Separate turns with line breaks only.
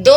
2